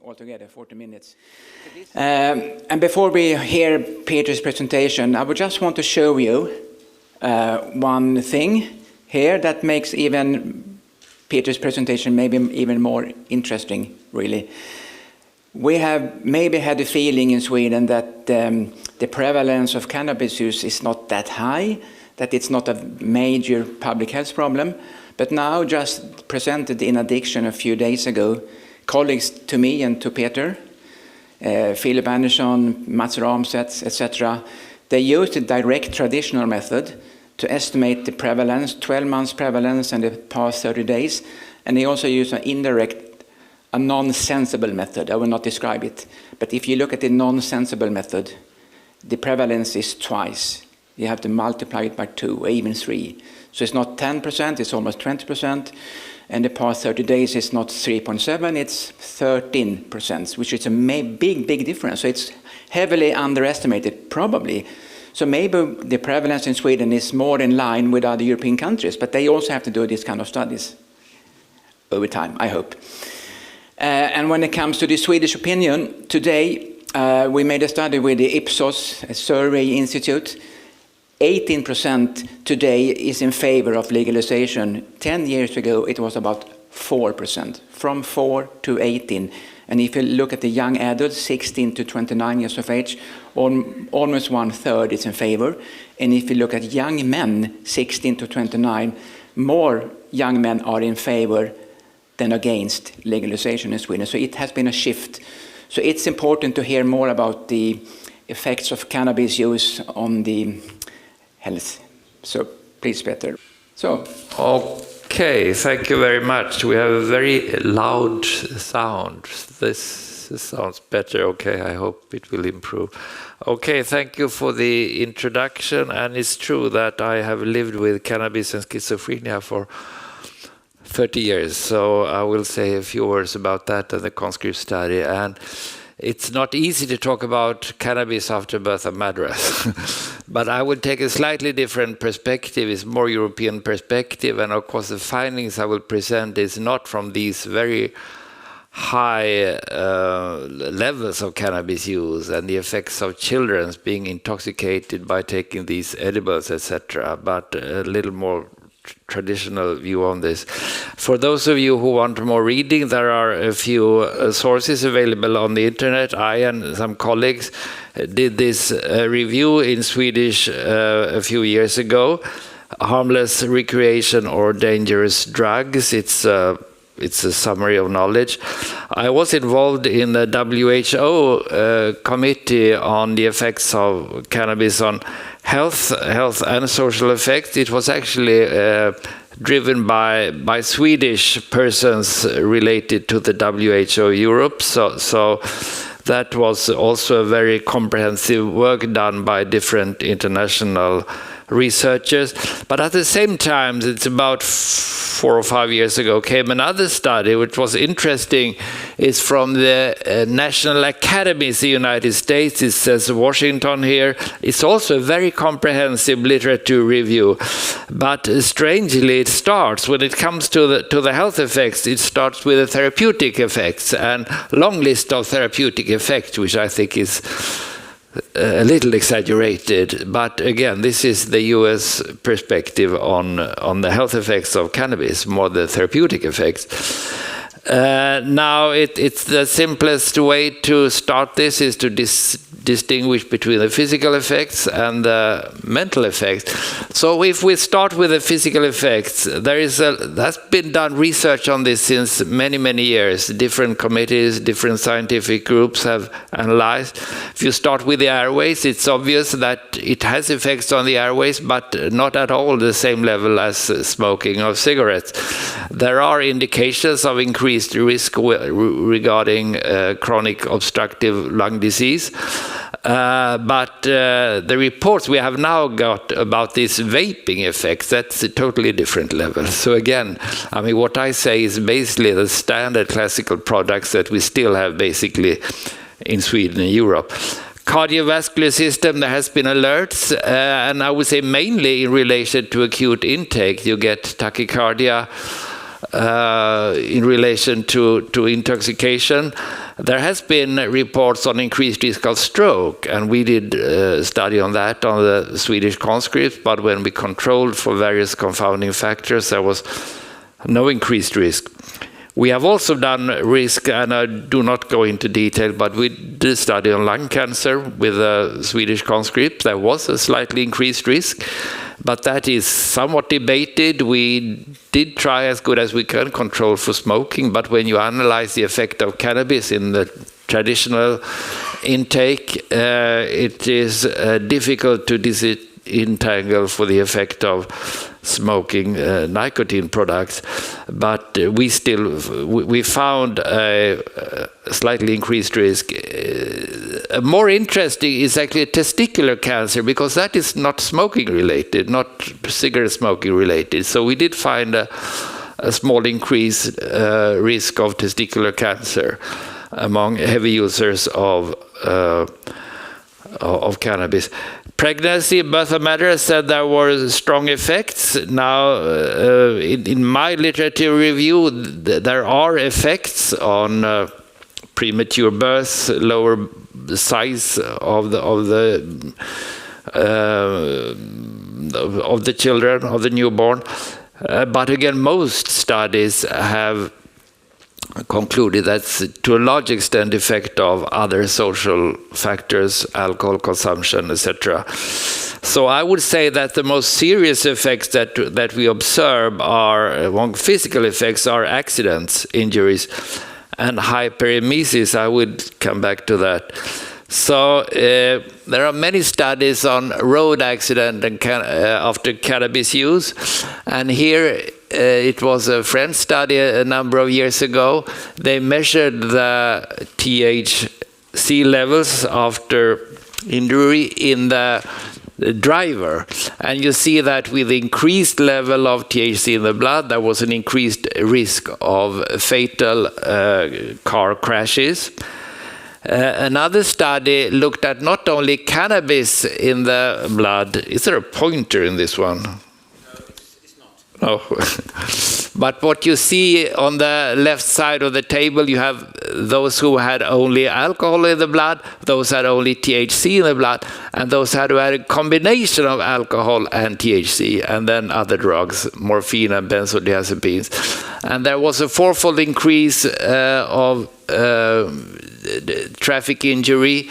altogether, 40 minutes. And before we hear Peter's presentation, I would just want to show you one thing here that makes even Peter's presentation maybe even more interesting, really. We have maybe had a feeling in Sweden that the prevalence of cannabis use is not that high, that it's not a major public health problem. But now, just presented in Addiction a few days ago, colleagues to me and to Peter, Philip Andersson, Mats Ramseth, etc., they used a direct traditional method to estimate the prevalence, 12 months prevalence in the past 30 days. And they also use an indirect, a non-sensible method. I will not describe it. But if you look at the non-sensible method, the prevalence is twice. You have to multiply it by 2, or even 3. So it's not 10%, it's almost 20%. And the past 30 days it's not 3.7, it's 13%, which is a big difference. So it's heavily underestimated, probably. So maybe the prevalence in Sweden is more in line with other European countries, but they also have to do these kind of studies over time, I hope. And when it comes to the Swedish opinion, today we made a study with the Ipsos Survey Institute. 18% today is in favor of legalization. 10 years ago, it was about 4%, from 4 to 18. And if you look at the young adults, 16 to 29 years of age, almost 1/3 is in favor. And if you look at young men, 16 to 29, more young men are in favor than against legalization in Sweden. So it has been a shift. So it's important to hear more about the effects of cannabis use on the health. So please, Peter. Okay, thank you very much. We have a very loud sound. This sounds better. Okay, I hope it will improve. Okay, thank you for the introduction. And it's true that I have lived with cannabis and schizophrenia for 30 years. So I will say a few words about that and the conscript study. And it's not easy to talk about cannabis after birth of Madras. But I would take a slightly different perspective. It's more European perspective. And of course, the findings I will present is not from these very high levels of cannabis use and the effects of children being intoxicated by taking these edibles, etc., but a little more traditional view on this. For those of you who want more reading, there are a few sources available on the internet. I and some colleagues did this review in Swedish a few years ago. Harmless Recreation or Dangerous Drugs. It's a summary of knowledge. I was involved in the WHO committee on the effects of cannabis on health and social effects. It was actually driven by Swedish persons related to the WHO Europe. So that was also a very comprehensive work done by different international researchers. But at the same time, it's about 4 or 5 years ago, came another study which was interesting. It's from the National Academies in the United States. It says Washington here. It's also a very comprehensive literature review. But strangely, it starts, when it comes to the health effects, it starts with the therapeutic effects, and long list of therapeutic effects, which I think is a little exaggerated, but again, this is the US perspective on the health effects of cannabis, more the therapeutic effects. Now, it's the simplest way to start this is to distinguish between the physical effects and the mental effects. So if we start with the physical effects, that's been done research on this since many years. Different committees, different scientific groups have analyzed. If you start with the airways, it's obvious that it has effects on the airways, but not at all the same level as smoking of cigarettes. There are indications of increased risk regarding chronic obstructive lung disease. But the reports we have now got about these vaping effects, that's a totally different level. So again, I mean, what I say is basically the standard classical products that we still have basically in Sweden and Europe. Cardiovascular system, there has been alerts, and I would say mainly in relation to acute intake. You get tachycardia, in relation to intoxication. There has been reports on increased risk of stroke, and we did a study on that on the Swedish conscripts, but when we controlled for various confounding factors, there was no increased risk. We have also done risk, and I do not go into detail, but we did a study on lung cancer with a Swedish conscript. There was a slightly increased risk, but that is somewhat debated. We did try as good as we can control for smoking, but when you analyze the effect of cannabis in the traditional intake, it is difficult to disentangle for the effect of smoking nicotine products, but we found a slightly increased risk. More interesting is actually testicular cancer, because that is not smoking related, not cigarette smoking related. So we did find a small increased risk of testicular cancer among heavy users of cannabis. Pregnancy, birth of matter, said there were strong effects. Now, in my literature review, there are effects on premature birth, lower size of the children, of the newborn. But again, most studies have concluded that's to a large extent effect of other social factors, alcohol consumption, etc. So I would say that the most serious effects that we observe are, among physical effects, are accidents, injuries, and hyperemesis. I would come back to that. So there are many studies on road accident and after cannabis use, and here it was a French study a number of years ago. They measured the THC levels after injury in the driver, and you see that with increased level of THC in the blood, there was an increased risk of fatal car crashes. Another study looked at not only cannabis in the blood. Is there a pointer in this one? No. But what you see on the left side of the table, you have those who had only alcohol in the blood, those had only THC in the blood, and those who had a combination of alcohol and THC, and then other drugs, morphine and benzodiazepines. And there was a fourfold increase of traffic injury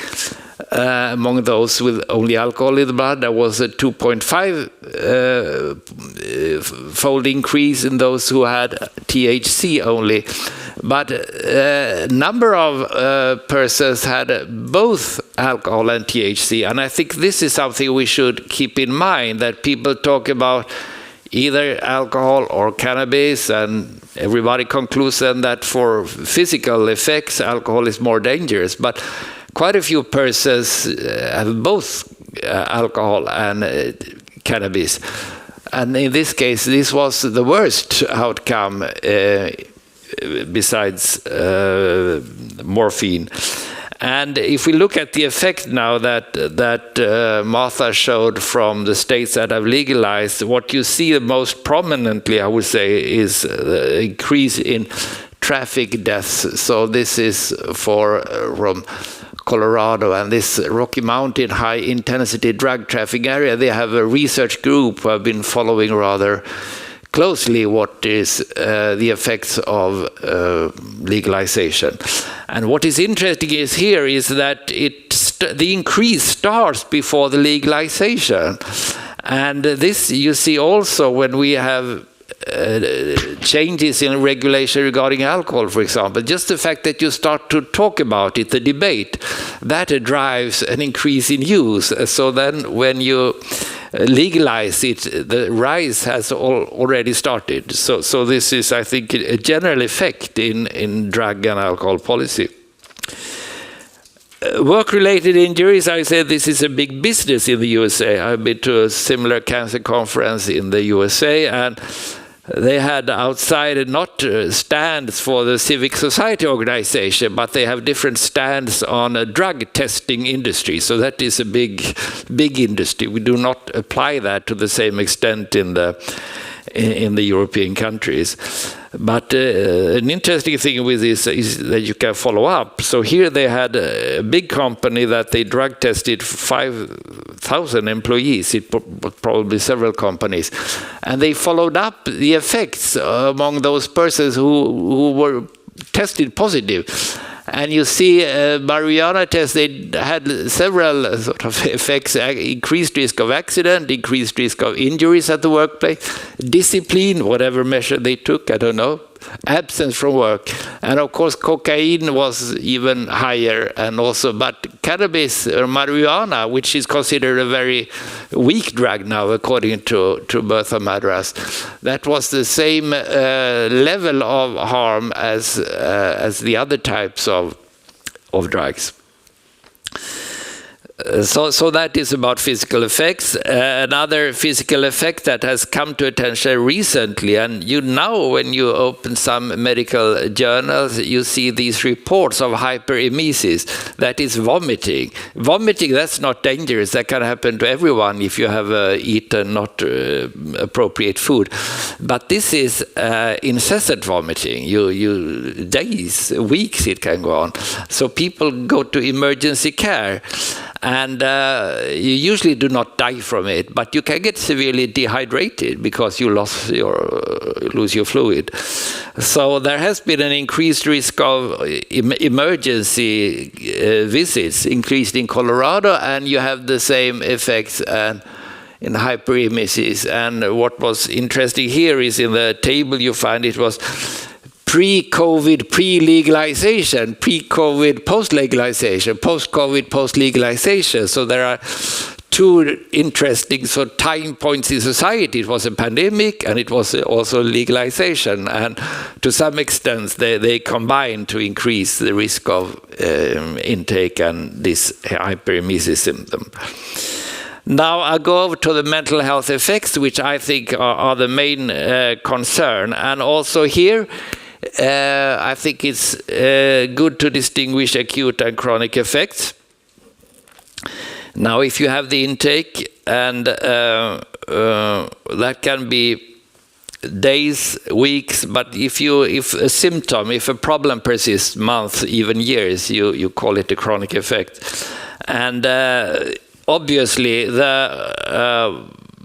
among those with only alcohol in the blood. There was a 2.5-fold increase in those who had THC only. But a number of persons had both alcohol and THC. And I think this is something we should keep in mind, that people talk about either alcohol or cannabis, and everybody concludes then that for physical effects, alcohol is more dangerous. But quite a few persons have both alcohol and cannabis. And in this case, this was the worst outcome besides morphine. And if we look at the effect now that Martha showed from the states that have legalized, what you see most prominently, I would say, is the increase in traffic deaths. So this is from Colorado and this Rocky Mountain high-intensity drug trafficking area. They have a research group who have been following rather closely what is the effects of legalization. And what is interesting is that the increase starts before the legalization. And this you see also when we have changes in regulation regarding alcohol, for example. Just the fact that you start to talk about it, the debate, that drives an increase in use. So then when you legalize it, the rise has already started. So this is, I think, a general effect in drug and alcohol policy. Work-related injuries, I said this is a big business in the USA. I've been to a similar cancer conference in the USA, and they had outside not stands for the civic society organization, but they have different stands on a drug testing industry. So that is a big industry. We do not apply that to the same extent in the in the European countries. But an interesting thing with this is that you can follow up. So here they had a big company that they drug tested 5,000 employees. It was probably several companies. And they followed up the effects among those persons who were tested positive. And you see, marijuana test, they had several sort of effects: increased risk of accident, increased risk of injuries at the workplace, discipline, whatever measure they took, I don't know, absence from work, and of course cocaine was even higher, and also, but cannabis or marijuana, which is considered a very weak drug now according to Bertha Madras, that was the same level of harm as the other types of drugs. So that is about physical effects. Another physical effect that has come to attention recently, and now when you open some medical journals, you see these reports of hyperemesis, that is vomiting. Vomiting, that's not dangerous. That can happen to everyone if you have eaten not appropriate food. But this is incessant vomiting. You days, weeks it can go on. So people go to emergency care. And you usually do not die from it, but you can get severely dehydrated because you lose your fluid. So there has been an increased risk of emergency visits, increased in Colorado, and you have the same effects in hyperemesis. And what was interesting here is in the table you find it was pre-COVID, pre-legalization, pre-COVID, post-legalization, post-COVID, post-legalization. So there are two interesting time points in society. It was a pandemic and it was also legalization. And to some extent, they combine to increase the risk of intake and this hyperemesis symptom. Now I'll go over to the mental health effects, which I think are the main concern. And also here, I think it's good to distinguish acute and chronic effects. Now, if you have the intake, and that can be days, weeks, but if a symptom, if a problem persists months, even years, you call it a chronic effect. And obviously,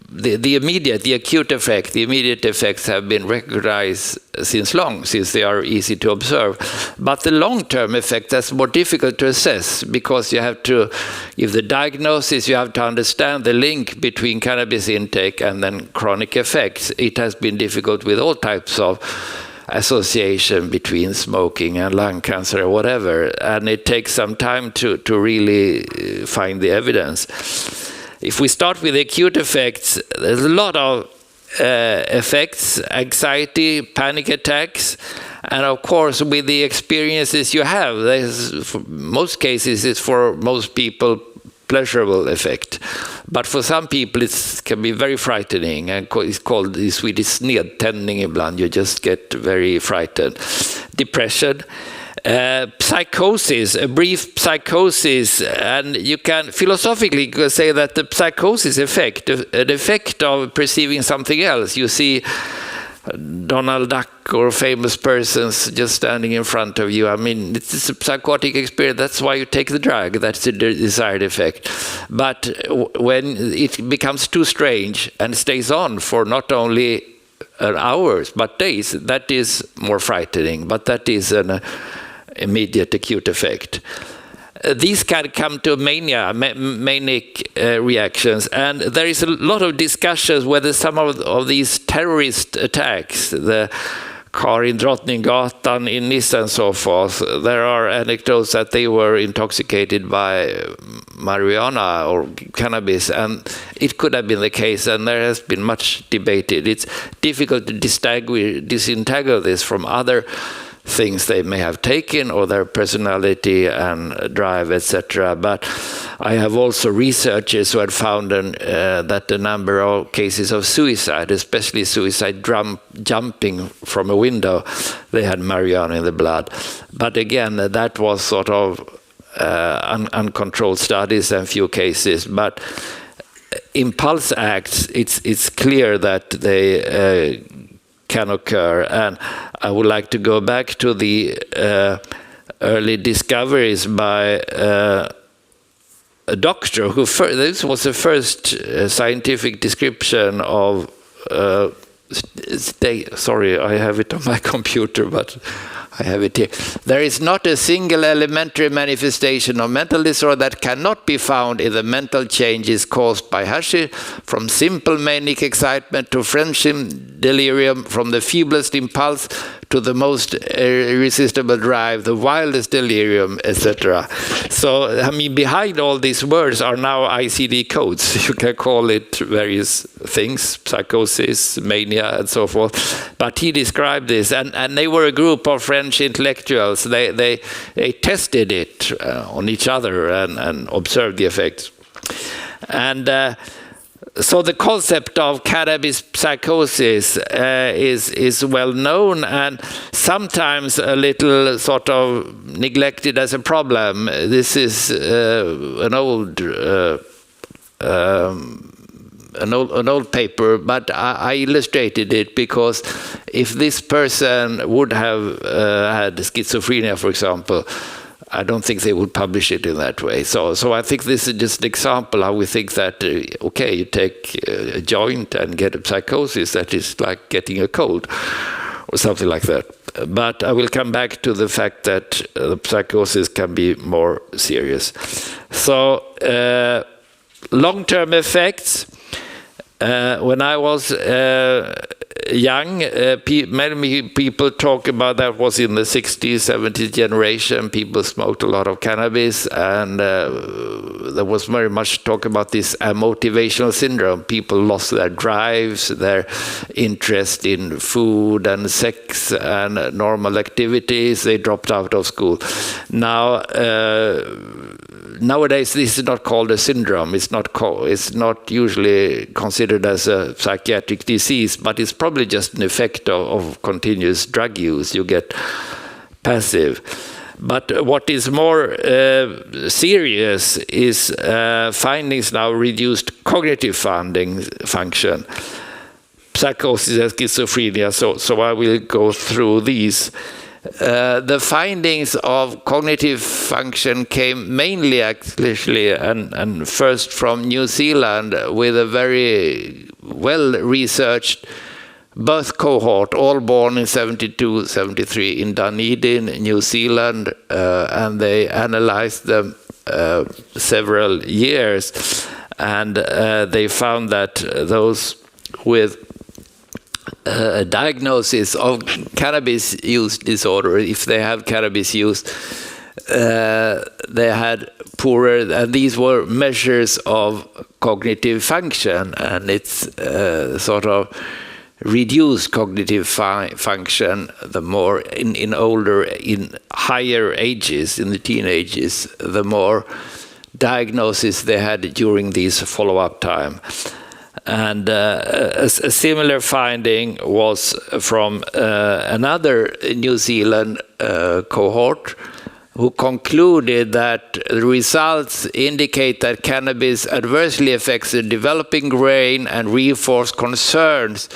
the immediate, the acute effect, the immediate effects have been recognized since they are easy to observe. But the long-term effect, that's more difficult to assess because you have to give the diagnosis, you have to understand the link between cannabis intake and then chronic effects. It has been difficult with all types of association between smoking and lung cancer or whatever, and it takes some time to really find the evidence. If we start with acute effects, there's a lot of effects: anxiety, panic attacks, and of course with the experiences you have, for most cases it's for most people pleasurable effect. But for some people it can be very frightening, and it's called the Swedish snedtändning ibland. You just get very frightened. Depression. Psychosis, a brief psychosis, and you can philosophically say that the psychosis effect, an effect of perceiving something else. You see Donald Duck or famous persons just standing in front of you. I mean, it's a psychotic experience. That's why you take the drug. That's the desired effect. But when it becomes too strange and stays on for not only hours but days, that is more frightening. But that is an immediate acute effect. These can come to mania, manic reactions, and there is a lot of discussions whether some of these terrorist attacks, the car in Drottninggatan in Nice and so forth, there are anecdotes that they were intoxicated by marijuana or cannabis, and it could have been the case, and there has been much debated. It's difficult to disentangle this from other things they may have taken or their personality and drive, etc. But I have also researchers who had found that the number of cases of suicide, especially suicide jumping from a window, they had marijuana in the blood. But again, that was sort of uncontrolled studies and few cases. But impulse acts, it's clear that they can occur. And I would like to go back to the early discoveries by a doctor who this was the first scientific description of sorry, I have it on my computer, but I have it here. There is not a single elementary manifestation of mental disorder that cannot be found in the mental changes caused by hashish, from simple manic excitement to friendship delirium, from the feeblest impulse to the most irresistible drive, the wildest delirium, etc. So, I mean, behind all these words are now ICD codes. You can call it various things, psychosis, mania, and so forth. But he described this, and they were a group of French intellectuals. They tested it on each other and observed the effects. And so the concept of cannabis psychosis is well known and sometimes a little sort of neglected as a problem. This is an old paper, but I illustrated it because if this person would have had schizophrenia, for example, I don't think they would publish it in that way. So I think this is just an example how we think that, okay, you take a joint and get a psychosis, that is like getting a cold or something like that. But I will come back to the fact that the psychosis can be more serious. So long-term effects. When I was young, many people talk about that was in the 60s, 70s generation. People smoked a lot of cannabis, and there was very much talk about this amotivational syndrome. People lost their drives, their interest in food and sex and normal activities. They dropped out of school. Now, nowadays, this is not called a syndrome. It's not usually considered as a psychiatric disease, but it's probably just an effect of continuous drug use. You get passive. But what is more serious is findings now reduced cognitive function, psychosis and schizophrenia. So I will go through these. The findings of cognitive function came mainly actually and first from New Zealand with a very well-researched birth cohort, all born in 72, 73 in Dunedin, New Zealand, and they analyzed them several years, and they found that those with a diagnosis of cannabis use disorder, if they have cannabis use, they had poorer, and these were measures of cognitive function, and it's sort of reduced cognitive function the more in higher ages, in the teenagers, the more diagnosis they had during these follow-up time. And a similar finding was from another New Zealand cohort who concluded that the results indicate that cannabis adversely affects the developing brain and reinforce concerns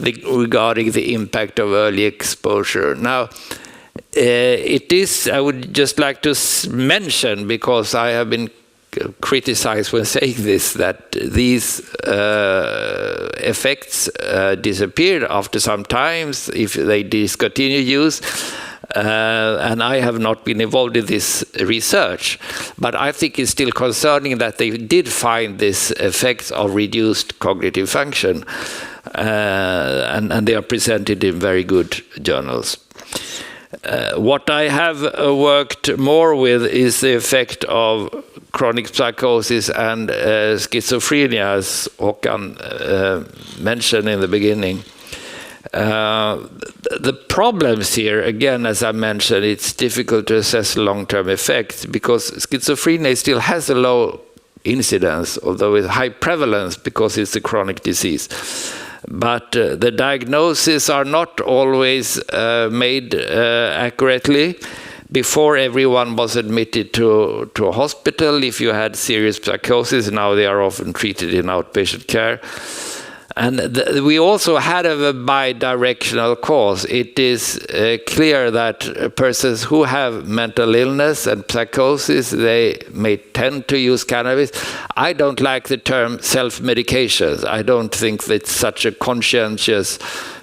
regarding the impact of early exposure. Now, it is, I would just like to mention, because I have been criticized when saying this, that these effects disappeared after some time if they discontinue use. And I have not been involved in this research, but I think it's still concerning that they did find this effects of reduced cognitive function, and they are presented in very good journals. What I have worked more with is the effect of chronic psychosis and schizophrenia, as Håkan mentioned in the beginning. The problems here, again, as I mentioned, it's difficult to assess long-term effects because schizophrenia still has a low incidence, although it's high prevalence because it's a chronic disease. But the diagnoses are not always made accurately. Before, everyone was admitted to a hospital if you had serious psychosis. Now they are often treated in outpatient care. And we also had a bi-directional cause. It is clear that persons who have mental illness and psychosis, they may tend to use cannabis. I don't like the term self-medications. I don't think that's such a conscientious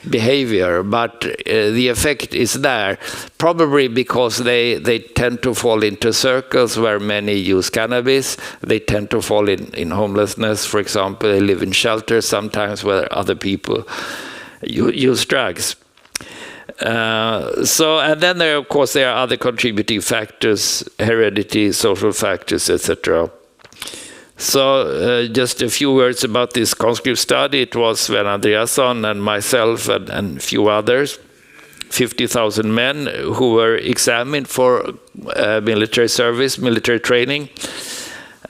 behavior, but the effect is there, probably because they tend to fall into circles where many use cannabis. They tend to fall in homelessness, for example. They live in shelters sometimes where other people use drugs. And then of course there are other contributing factors, heredity, social factors, etc. So just a few words about this conscript study. It was Sven Andreasson and myself and a few others, 50,000 men who were examined for military service, military training.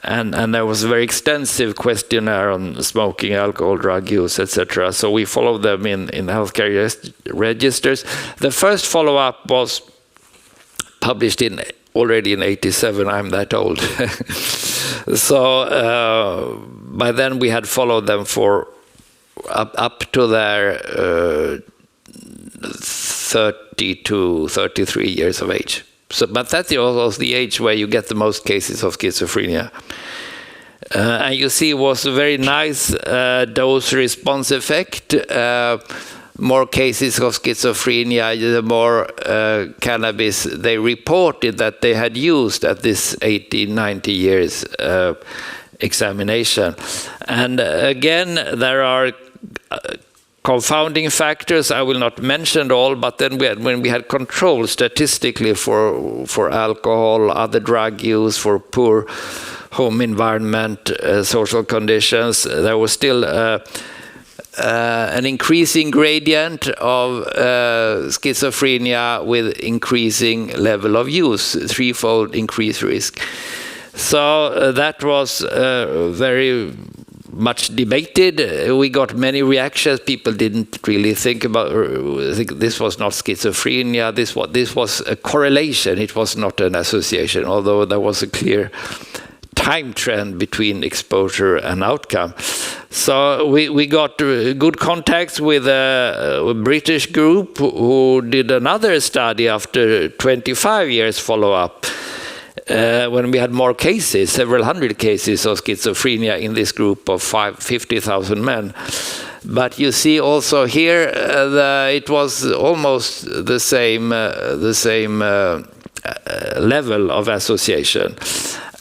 And there was a very extensive questionnaire on smoking, alcohol, drug use, etc. So we followed them in healthcare registers. The first follow-up was published already in '87. I'm that old. So by then we had followed them for up to their 30 to 33 years of age. So, but that's also the age where you get the most cases of schizophrenia. And you see it was a very nice dose-response effect. More cases of schizophrenia, the more cannabis they reported that they had used at this 80, 90 years examination. And again, there are confounding factors. I will not mention all, but then when we had control statistically for alcohol, other drug use, for poor home environment, social conditions, there was still an increasing gradient of schizophrenia with increasing level of use, threefold increased risk. So that was very much debated. We got many reactions. People didn't really think this was not schizophrenia. This was a correlation. It was not an association, although there was a clear time trend between exposure and outcome. So we got good contacts with a British group who did another study after 25 years follow-up, when we had more cases, several hundred cases of schizophrenia in this group of 50,000 men. But you see also here it was almost the same level of association.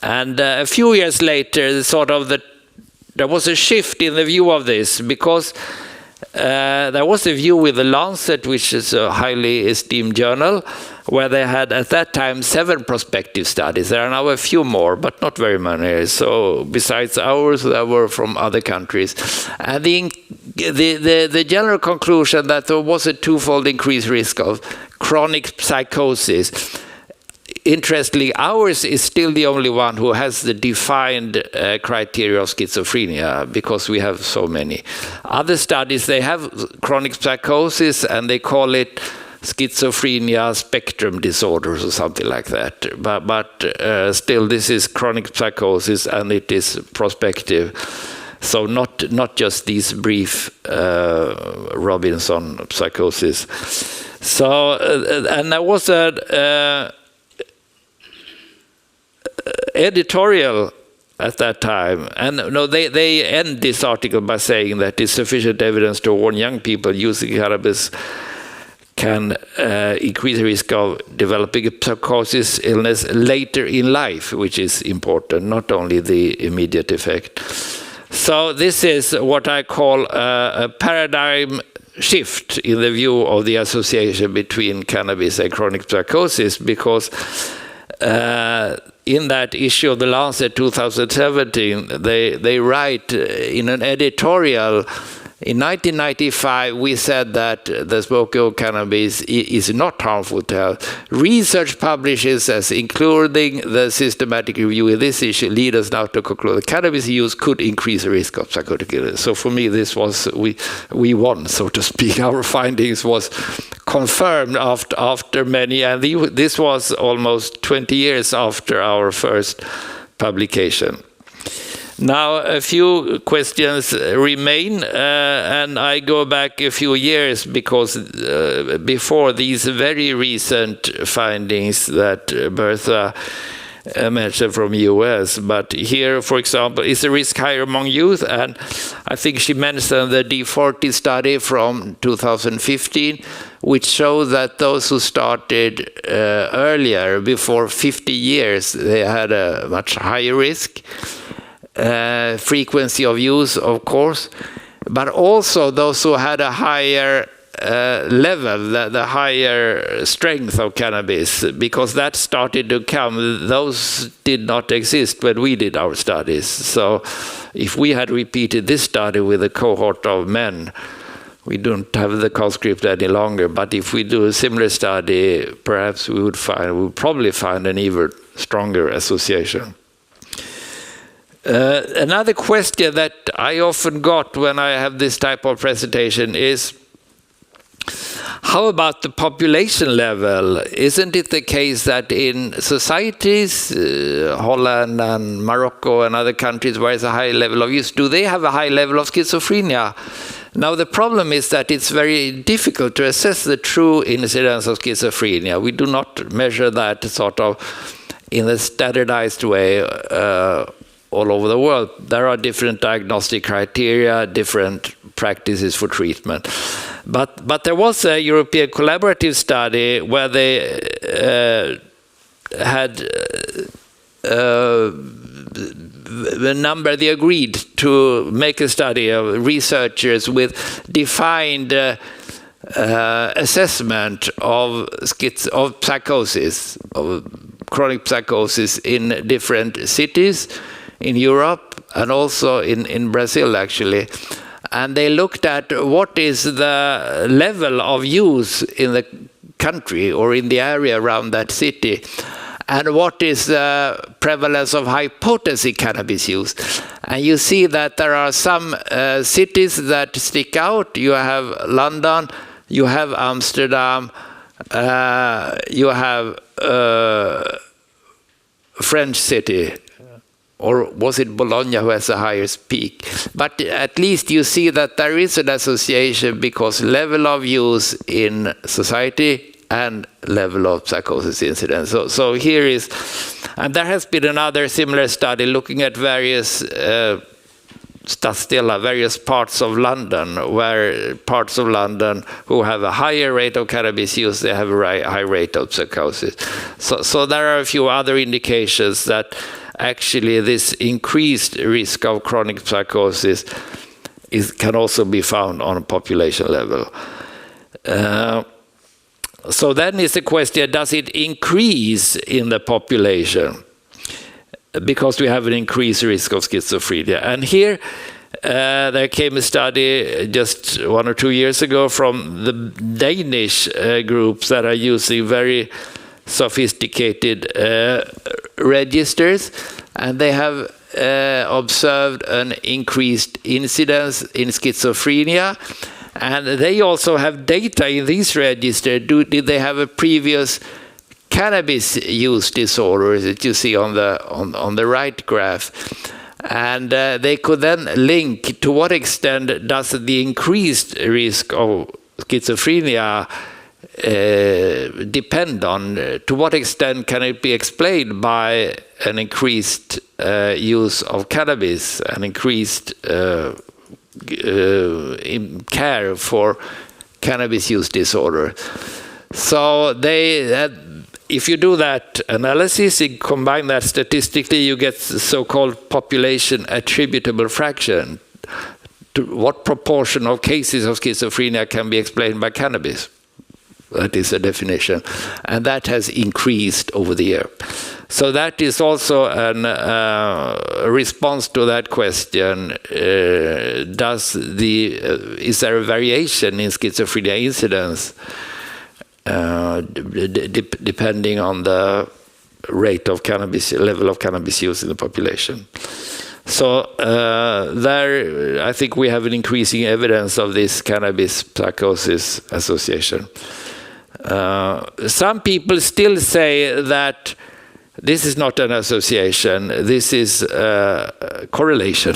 And a few years later, there was a shift in the view of this, because there was a view with the Lancet, which is a highly esteemed journal, where they had at that time 7 prospective studies. There are now a few more, but not very many. So besides ours, there were from other countries. And the general conclusion that there was a twofold increased risk of chronic psychosis. Interestingly, ours is still the only one who has the defined criteria of schizophrenia, because we have so many. Other studies, they have chronic psychosis and they call it schizophrenia spectrum disorders or something like that. But still, this is chronic psychosis and it is prospective. So not just these brief Robinson psychosis. So, and there was a editorial at that time, and no, they end this article by saying that there's sufficient evidence to warn young people using cannabis can increase the risk of developing a psychosis illness later in life, which is important, not only the immediate effect. So this is what I call a paradigm shift in the view of the association between cannabis and chronic psychosis, because in that issue of the Lancet 2017, they write in an editorial In 1995, we said that the smoking of cannabis is not harmful to health. Research publishes as including the systematic review of this issue lead us now to conclude that cannabis use could increase the risk of psychotic illness. So for me, this was, we won, so to speak. Our findings was confirmed after many, and this was almost 20 years after our first publication. Now, a few questions remain, and I go back a few years because before these very recent findings that Bertha mentioned from US, but here, for example, is the risk higher among youth? And I think she mentioned the D40 study from 2015, which showed that those who started earlier, before 50 years, they had a much higher risk. Frequency of use, of course, but also those who had a higher level, the higher strength of cannabis, because that started to come. Those did not exist when we did our studies. So if we had repeated this study with a cohort of men, we don't have the conscript any longer. But if we do a similar study, perhaps we would probably find an even stronger association. Another question that I often got when I have this type of presentation is, how about the population level? Isn't it the case that in societies, Holland and Morocco and other countries where there's a high level of use, do they have a high level of schizophrenia? Now the problem is that it's very difficult to assess the true incidence of schizophrenia. We do not measure that sort of in a standardized way all over the world. There are different diagnostic criteria, different practices for treatment. But there was a European collaborative study where they had the number, they agreed to make a study of researchers with defined assessment of psychosis, of chronic psychosis in different cities in Europe and also in Brazil, actually. And they looked at what is the level of use in the country or in the area around that city, and what is the prevalence of high-potency cannabis use. And you see that there are some cities that stick out. You have London, you have Amsterdam, you have French city, or was it Bologna who has the highest peak? But at least you see that there is an association because level of use in society and level of psychosis incidence. So here is, and there has been another similar study looking at various various parts of London, where parts of London who have a higher rate of cannabis use, they have a high rate of psychosis. So there are a few other indications that actually this increased risk of chronic psychosis can also be found on a population level. So then is the question, does it increase in the population? Because we have an increased risk of schizophrenia. And here there came a study just 1 or 2 years ago from the Danish groups that are using very sophisticated registers, and they have observed an increased incidence in schizophrenia. And they also have data in these registers. Did they have a previous cannabis use disorder that you see on the right graph? And they could then link to what extent does the increased risk of schizophrenia depend on, to what extent can it be explained by an increased use of cannabis, an increased care for cannabis use disorder. So if you do that analysis, you combine that statistically, you get so-called population attributable fraction. To what proportion of cases of schizophrenia can be explained by cannabis? That is a definition. And that has increased over the year. So that is also a response to that question. Is there a variation in schizophrenia incidence depending on the rate of cannabis, level of cannabis use in the population? So there, I think we have an increasing evidence of this cannabis psychosis association. Some people still say that this is not an association, this is a correlation.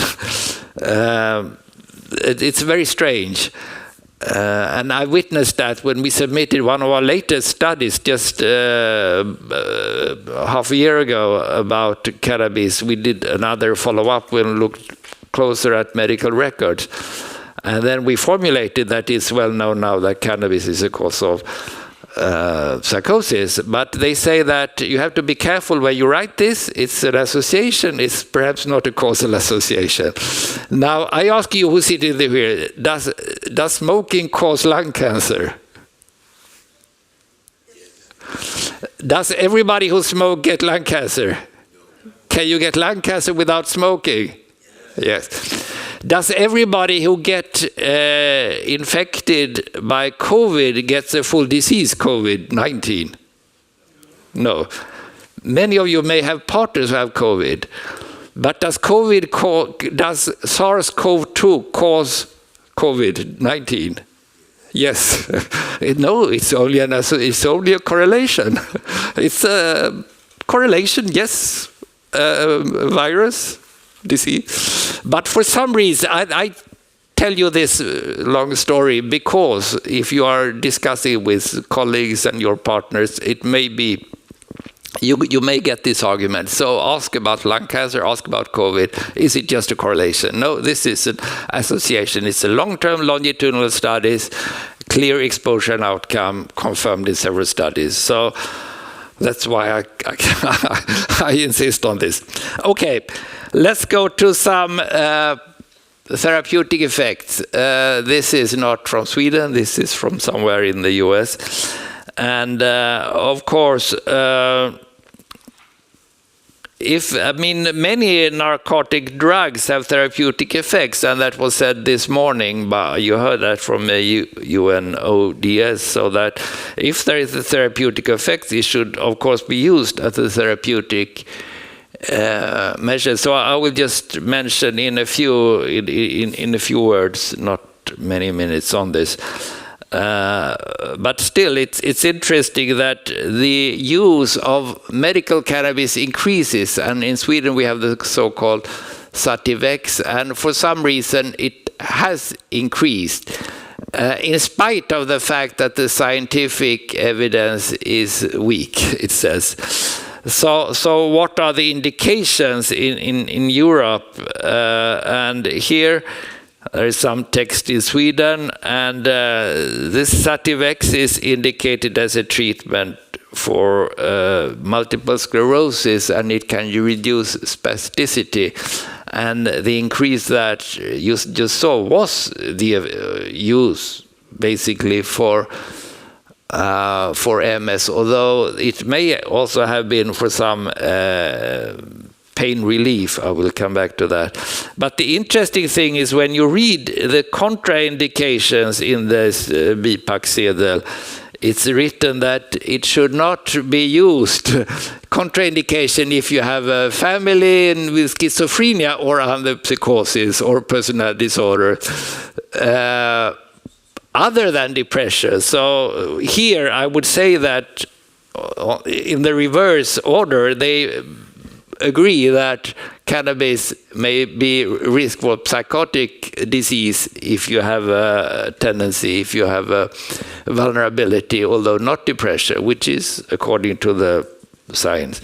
It's very strange. And I witnessed that when we submitted one of our latest studies just half a year ago about cannabis. We did another follow-up when we looked closer at medical records. And then we formulated that it's well known now that cannabis is a cause of psychosis, but they say that you have to be careful when you write this. It's an association, it's perhaps not a causal association. Now, I ask you who's sitting here, does smoking cause lung cancer? Does everybody who smokes get lung cancer? Can you get lung cancer without smoking? Yes. Does everybody who get infected by COVID get the full disease, COVID-19? No. Many of you may have partners who have COVID. But does SARS-CoV-2 cause COVID-19? Yes. No, it's only a correlation. It's a correlation, yes. Virus. Disease. But for some reason, I tell you this long story because if you are discussing with colleagues and your partners, it may be, you may get this argument. So ask about lung cancer, ask about COVID. Is it just a correlation? No, this is an association. It's a long-term longitudinal studies, clear exposure and outcome confirmed in several studies. So that's why I insist on this. Okay. Let's go to some therapeutic effects. This is not from Sweden. This is from somewhere in the US. And of course, many narcotic drugs have therapeutic effects, and that was said this morning. But you heard that from UNODS. So that if there is a therapeutic effect, it should of course be used as a therapeutic measures. So I will just mention in a few words, not many minutes on this. But still, it's interesting that the use of medical cannabis increases, and in Sweden we have the so-called Sativex, and for some reason it has increased. In spite of the fact that the scientific evidence is weak, it says. So what are the indications in Europe? And here there is some text in Sweden, and this Sativex is indicated as a treatment for multiple sclerosis, and it can reduce spasticity. And the increase that you just saw was the use basically for MS, although it may also have been for some pain relief. I will come back to that. But the interesting thing is when you read the contraindications in this bipacksedel, it's written that it should not be used. Contraindication if you have a family with schizophrenia or under psychosis or personality disorder. Other than depression. So here I would say that in the reverse order, they agree that cannabis may be risk for psychotic disease if you have a tendency, if you have a vulnerability, although not depression, which is according to the science.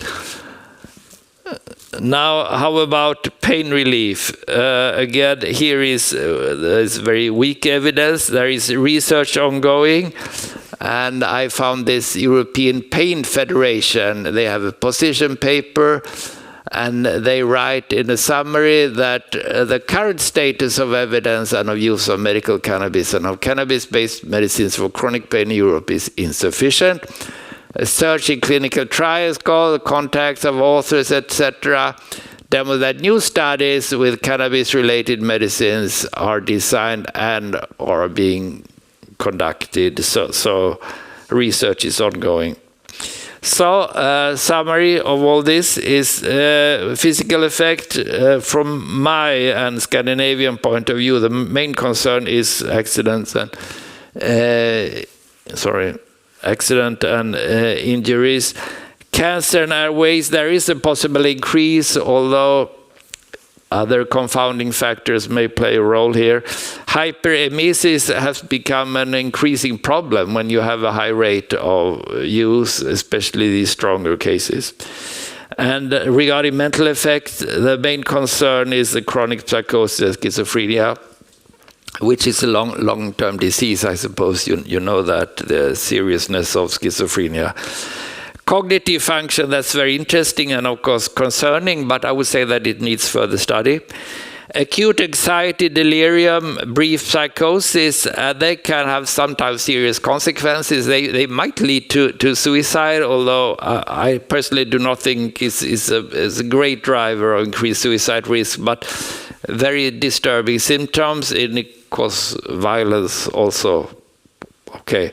Now, how about pain relief? Again, here there's very weak evidence. There is research ongoing, and I found this European Pain Federation. They have a position paper, And they write in a summary that the current status of evidence and of use of medical cannabis and of cannabis-based medicines for chronic pain in Europe is insufficient. A search in clinical trials, contacts of authors, etc., demo that new studies with cannabis-related medicines are designed and are being conducted. So research is ongoing. So, summary of all this is physical effect from my and Scandinavian point of view. The main concern is accident and injuries. Cancer and airways, there is a possible increase, although other confounding factors may play a role here. Hyperemesis has become an increasing problem when you have a high rate of use, especially these stronger cases. And regarding mental effects, the main concern is the chronic psychosis, schizophrenia, which is a long-term disease. I suppose you know that, the seriousness of schizophrenia. Cognitive function, that's very interesting and of course concerning, but I would say that it needs further study. Acute anxiety, delirium, brief psychosis, they can have sometimes serious consequences. They might lead to suicide, although I personally do not think is a great driver of increased suicide risk, but very disturbing symptoms. It causes violence also. Okay,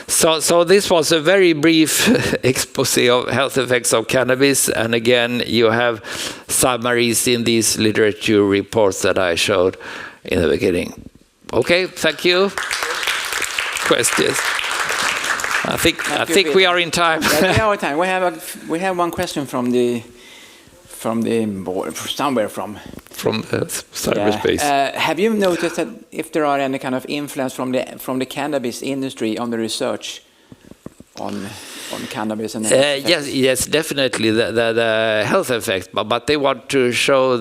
so this was a very brief expose of health effects of cannabis, and again you have summaries in these literature reports that I showed in the beginning. Okay, thank you. Questions? I think we are in time. Yeah, we are in time. We have one question from the board, somewhere from cyberspace. Have you noticed that if there are any kind of influence from the cannabis industry on the research on cannabis and yes, definitely the health effects, but they want to show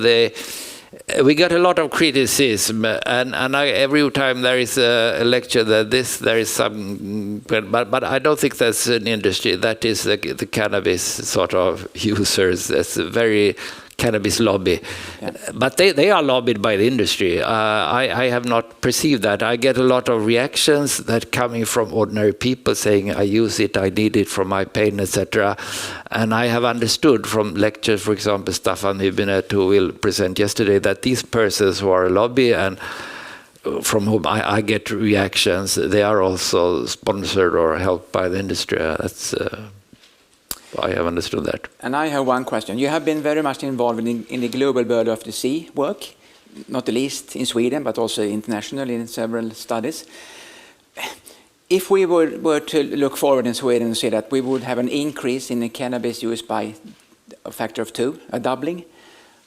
we got a lot of criticism, and every time there is a lecture that there is some, but I don't think that's an industry. That is the cannabis sort of users. That's a very cannabis lobby. Yeah. But they are lobbied by the industry. I have not perceived that. I get a lot of reactions that coming from ordinary people saying, I use it, I need it for my pain, etc. And I have understood from lectures, for example, Staffan Hübinette, who will present yesterday, that these persons who are a lobby and from whom I get reactions, they are also sponsored or helped by the industry. That's I have understood that. And I have one question. You have been very much involved in the global bird of the sea work, not the least in Sweden, but also internationally in several studies. If we were to look forward in Sweden and say that we would have an increase in the cannabis use by a factor of 2, a doubling,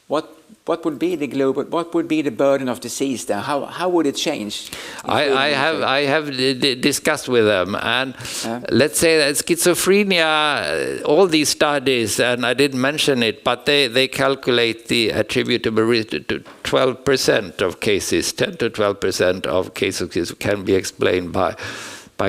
what would be the burden of disease there? How would it change? I have discussed with them, and let's say that schizophrenia, all these studies, and I didn't mention it, but they calculate the attributable risk to 12% of cases, 10 to 12% of cases can be explained by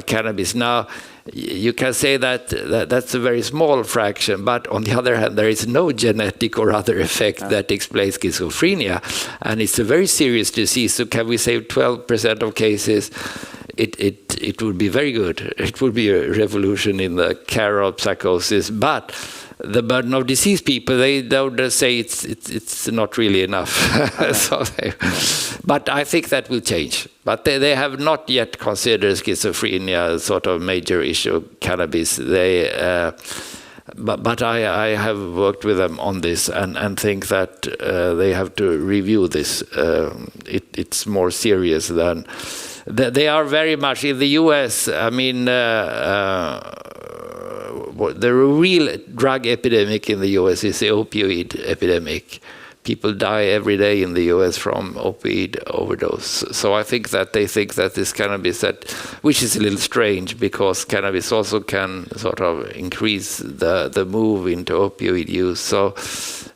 cannabis. Now, you can say that that's a very small fraction, but on the other hand, there is no genetic or other effect that explains schizophrenia, and it's a very serious disease. So can we save 12% of cases? It would be very good. It would be a revolution in the care of psychosis, but the burden of disease people, they don't say it's not really enough. But I think that will change. But they have not yet considered schizophrenia as sort of major issue of cannabis. But I have worked with them on this and think that they have to review this. It's more serious than they are very much in the US. I mean, the real drug epidemic in the US is the opioid epidemic. People die every day in the US from opioid overdose. So I think that they think that this cannabis, which is a little strange because cannabis also can sort of increase the move into opioid use. So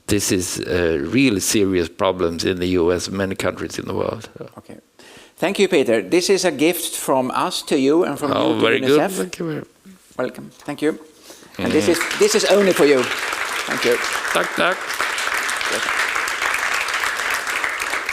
this is really serious problems in the US, many countries in the world. Okay. Thank you, Peter. This is a gift from us to you and from you to very UNICEF. Good. Thank you. Welcome. Thank you. And this is only for you. Thank you. Tack. Good.